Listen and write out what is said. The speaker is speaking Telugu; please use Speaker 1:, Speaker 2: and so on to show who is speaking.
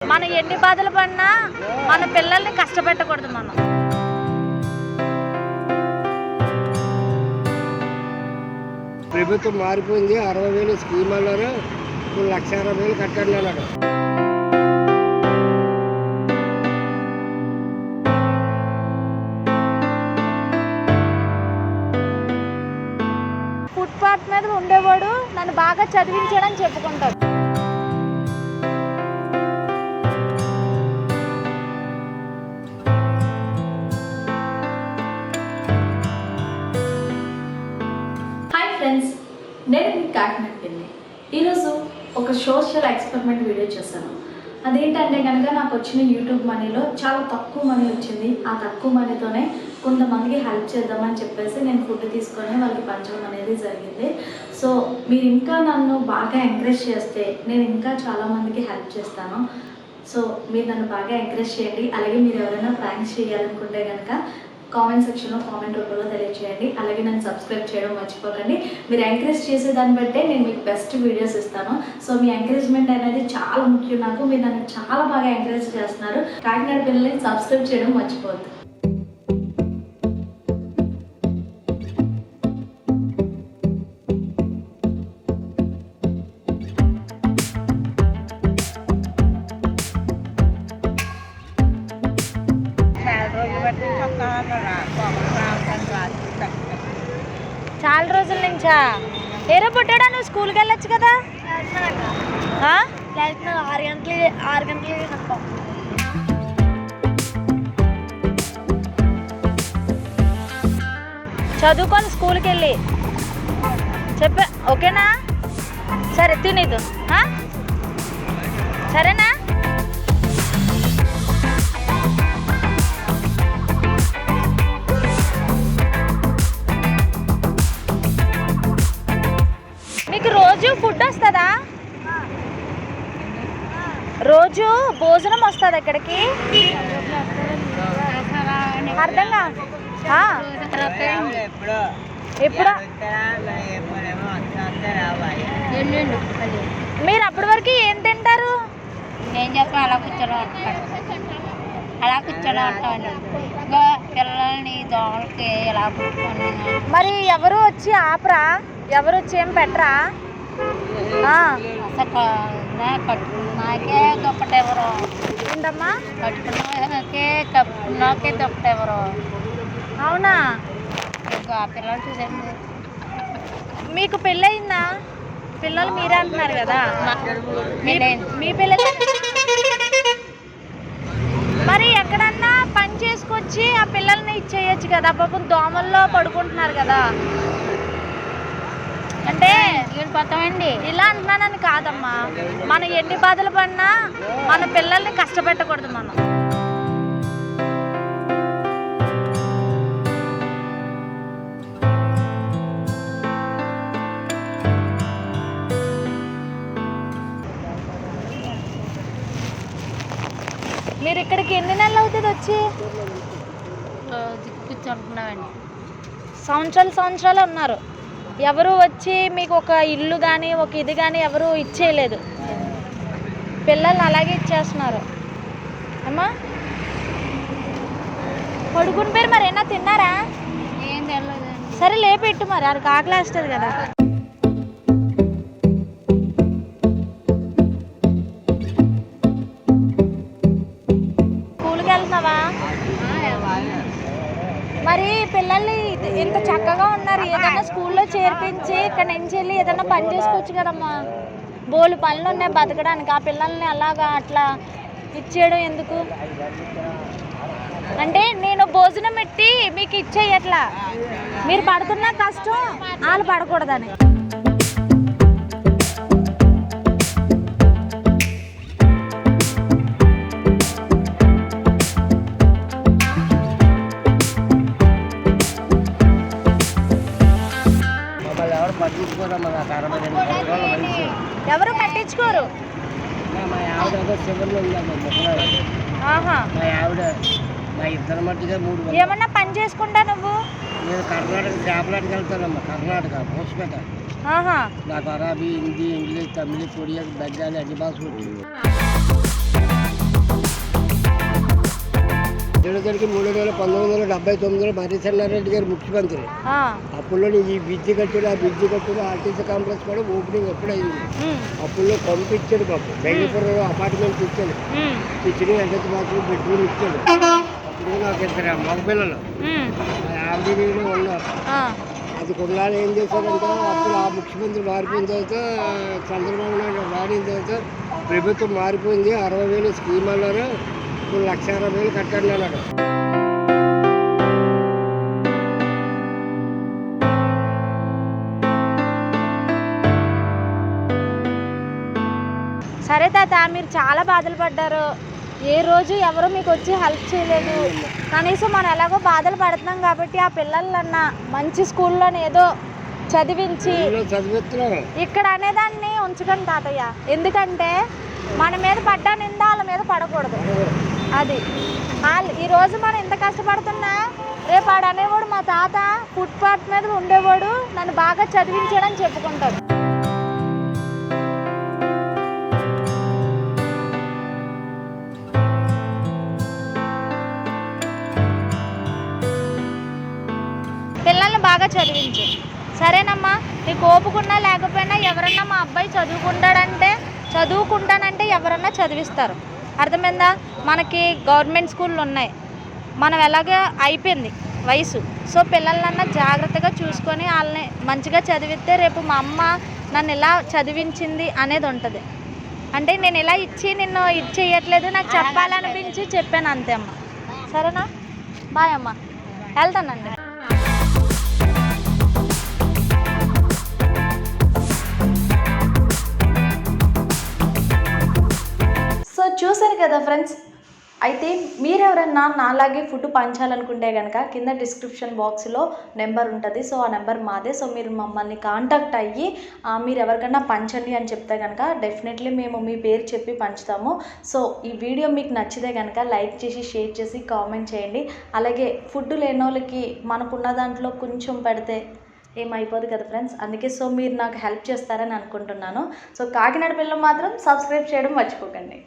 Speaker 1: మనం ఎన్ని బాధలు పడినా మన పిల్లల్ని కష్టపెట్టకూడదు. మనం
Speaker 2: ప్రభుత్వం మారిపోయింది. 60,000 స్కీమ్ అన్నారు, 1,60,000 కట్టండి అన్నారు.
Speaker 1: ఫుట్పాత్ మీద ఉండేవాడు నన్ను బాగా చదివించాడని చెప్పుకుంటాడు.
Speaker 3: హాయ్ ఫ్రెండ్స్, నేను మీ కాకినాడ వెళ్ళి ఈరోజు ఒక సోషల్ ఎక్స్పెరిమెంట్ వీడియో చేశాను. అదేంటంటే కనుక నాకు వచ్చిన యూట్యూబ్ మనీలో చాలా తక్కువ మనీ వచ్చింది. ఆ తక్కువ మనీతోనే కొంతమందికి హెల్ప్ చేద్దామని చెప్పేసి నేను ఫుడ్ తీసుకొని వాళ్ళకి పంచడం అనేది జరిగింది. సో మీరు ఇంకా నన్ను బాగా ఎంకరేజ్ చేస్తే నేను ఇంకా చాలామందికి హెల్ప్ చేస్తాను. సో మీరు నన్ను బాగా ఎంకరేజ్ చేయండి. అలాగే మీరు ఎవరైనా ప్రాంక్స్ చేయాలనుకుంటే కనుక కామెంట్ సెక్షన్లో కామెంట్ రూపంలో తెలియజేయండి. అలాగే నన్ను సబ్స్క్రైబ్ చేయడం మర్చిపోకండి. మీరు ఎంకరేజ్ చేసే దాన్ని బట్టే నేను మీకు బెస్ట్ వీడియోస్ ఇస్తాను. సో మీ ఎంకరేజ్మెంట్ అనేది చాలా ముఖ్యం నాకు. మీరు నన్ను చాలా బాగా ఎంకరేజ్ చేస్తున్నారు. కాకినాడ పిల్లల్ని సబ్స్క్రైబ్ చేయడం మర్చిపోవద్దు.
Speaker 1: చాలా రోజుల నుంచా? ఏరో పుట్టాడా? నువ్వు స్కూల్కి వెళ్ళొచ్చు కదా.
Speaker 4: 6 గంటలకి
Speaker 1: చదువుకొని స్కూల్కి వెళ్ళి చెప్పా. ఓకేనా? సరే తినేదు. సరేనా? మీకు రోజు ఫుడ్ వస్తుందా? రోజు భోజనం వస్తుంది ఇక్కడికి? అర్థంగా ఎప్పుడు? మీరు అప్పటి వరకు ఏం తింటారు?
Speaker 4: నేను చెప్పిన అలా కూర్చొని ఉంటాను. పిల్లల్ని దోమలకి ఇలా పుట్టుకొని
Speaker 1: మరి ఎవరు వచ్చి ఆపరా? ఎవరు వచ్చి ఏం పెట్టరా?
Speaker 4: నాకే దుప్పటెవరు
Speaker 1: ఏంటమ్మా?
Speaker 4: కట్టుకున్నాకే దుప్పటెవరు.
Speaker 1: అవునా?
Speaker 4: పిల్లలు చూసండి.
Speaker 1: మీకు పెళ్ళయిందా? పిల్లలు మీరే అంటున్నారు కదా. మీ పిల్లలు మరి ఎక్కడన్నా పని చేసుకొచ్చి ఆ పిల్లల్ని ఇచ్చేయచ్చు కదా. పాపం దోమల్లో పడుకుంటున్నారు కదా. అంటే
Speaker 4: వెళ్ళిపోతామండి.
Speaker 1: ఇలా అంటున్నానని కాదమ్మా, మనం ఎన్ని బాధలు పడినా మన పిల్లల్ని కష్టపెట్టకూడదు. మనం మీరు ఇక్కడికి ఎన్ని నెలలు అవుతుంది వచ్చి?
Speaker 4: కూర్చుంటున్నామండి.
Speaker 1: సంవత్సరాలు ఉన్నారు. ఎవరు వచ్చి మీకు ఒక ఇల్లు కానీ ఒక ఇది కానీ ఎవరు ఇచ్చేయలేదు. పిల్లల్ని అలాగే ఇచ్చేస్తున్నారు. అమ్మా పడుకుని పేరు మరి ఏమన్నా తిన్నారా?
Speaker 4: ఏం తెలియదు.
Speaker 1: సరే లేపెట్టు, మరి అది ఆకలేస్తుంది కదా. స్కూల్కి వెళ్తున్నావా? మరి పిల్లల్ని ఇంత చక్కగా ఉన్నారు, ఏదైనా స్కూల్లో చేర్పించి ఇక్కడ నుంచి వెళ్ళి ఏదైనా పని చేసుకోవచ్చు కదమ్మా. బోలు పనులు ఉన్నాయి బతకడానికి. ఆ పిల్లల్ని అలాగా అట్లా ఇచ్చేయడం ఎందుకు? అంటే నేను భోజనం పెట్టి మీకు ఇచ్చేయట్లా, మీరు పడుతున్న కష్టం వాళ్ళు పడకూడదని. ఎవరు పట్టించుకోరు. ఏమన్నా పని చేసుకుంటా నువ్వు?
Speaker 2: నేను కర్ణాటక చేపలాటకి వెళ్తానమ్మా. కర్ణాటక పోస్పేట. నాకు అరబీ, హిందీ, ఇంగ్లీష్, తమిళ్, కొరియా, బెంగాలీ అన్ని భాషలు. వచ్చేసరికి 1979లో హరిచంద్రారెడ్డి గారు ముఖ్యమంత్రి. అప్పుల్లో ఈ బ్రిడ్జి కట్టాడు ఆర్టీసీ కాంప్లెక్స్ కూడా ఓపెనింగ్ ఎప్పుడైంది. అప్పుల్లో పంపించాడు బాబు. బెంగళూరులో అపార్ట్మెంట్ ఇచ్చాడు, కిచెన్ అటాచ్ బాత్రూమ్ బెడ్రూమ్ ఇచ్చాడు. అప్పుడు నాకు 2 మగపిల్లలు ఆవిడ ఉన్నారు. అది కొన్నాళ్ళు ఏం చేశారంటే అప్పుడు ఆ ముఖ్యమంత్రి మారిపోయిన తర్వాత చంద్రబాబు నాయుడు మారిన తర్వాత ప్రభుత్వం మారిపోయింది. 60,000 స్కీమ్ అన్నారు, ఇప్పుడు 1,60,000 కట్టండి అన్నాడు.
Speaker 1: సరే తాత, మీరు చాలా బాధలు పడ్డారు. ఏ రోజు ఎవరు మీకు వచ్చి హెల్ప్ చేయలేదు. కనీసం మనం ఎలాగో బాధలు పడుతున్నాం కాబట్టి ఆ పిల్లలన్నా మంచి స్కూల్లో ఏదో చదివించి ఇక్కడ అనేదాన్ని ఉంచకండి తాతయ్య. ఎందుకంటే మన మీద పడ్డ నింద వాళ్ళ మీద పడకూడదు. అది ఈరోజు మనం ఇంత కష్టపడుతున్నా రేపు ఆడు అనేవాడు మా తాత ఫుట్పాత్ మీద ఉండేవాడు, నన్ను బాగా చదివించాడని చెప్పుకుంటాడు. పిల్లల్ని బాగా చదివించు, సరేనమ్మా. నీకు ఓపుకున్నా లేకపోయినా ఎవరన్నా మా అబ్బాయి చదువుకుంటానంటే ఎవరన్నా చదివిస్తారు. అర్థమైందా? మనకి గవర్నమెంట్ స్కూళ్ళు ఉన్నాయి, మనం ఎలాగో అయిపోయింది వయసు. సో పిల్లలన్నా జాగ్రత్తగా చూసుకొని వాళ్ళని మంచిగా చదివిస్తే రేపు మా అమ్మ నన్ను ఇలా చదివించింది అనేది ఉంటుంది. అంటే నేను ఇలా నిన్ను ఇది చేయట్లేదు, నాకు చెప్పాలనిపించి చెప్పాను అంతే అమ్మ. సరేనా? బాయ్ అమ్మ, వెళ్తానండి.
Speaker 3: సో చూసారు కదా ఫ్రెండ్స్, అయితే మీరెవరన్నా నాలాగే ఫుడ్ పంచాలనుకుంటే కనుక కింద డిస్క్రిప్షన్ బాక్స్లో నెంబర్ ఉంటుంది. సో ఆ నెంబర్ మాదే. సో మీరు మమ్మల్ని కాంటాక్ట్ అయ్యి మీరు ఎవరికైనా పంచండి అని చెప్తే కనుక డెఫినెట్లీ మేము మీ పేరు చెప్పి పంచుతాము. సో ఈ వీడియో మీకు నచ్చితే కనుక లైక్ చేసి షేర్ చేసి కామెంట్ చేయండి. అలాగే ఫుడ్ లేని వాళ్ళకి మనకున్న దాంట్లో కొంచెం పెడితే ఏమైపోదు కదా ఫ్రెండ్స్. అందుకే సో మీరు నాకు హెల్ప్ చేస్తారని అనుకుంటున్నాను. సో కాకినాడ పిల్లలు మాత్రం సబ్స్క్రైబ్ చేయడం మర్చిపోకండి.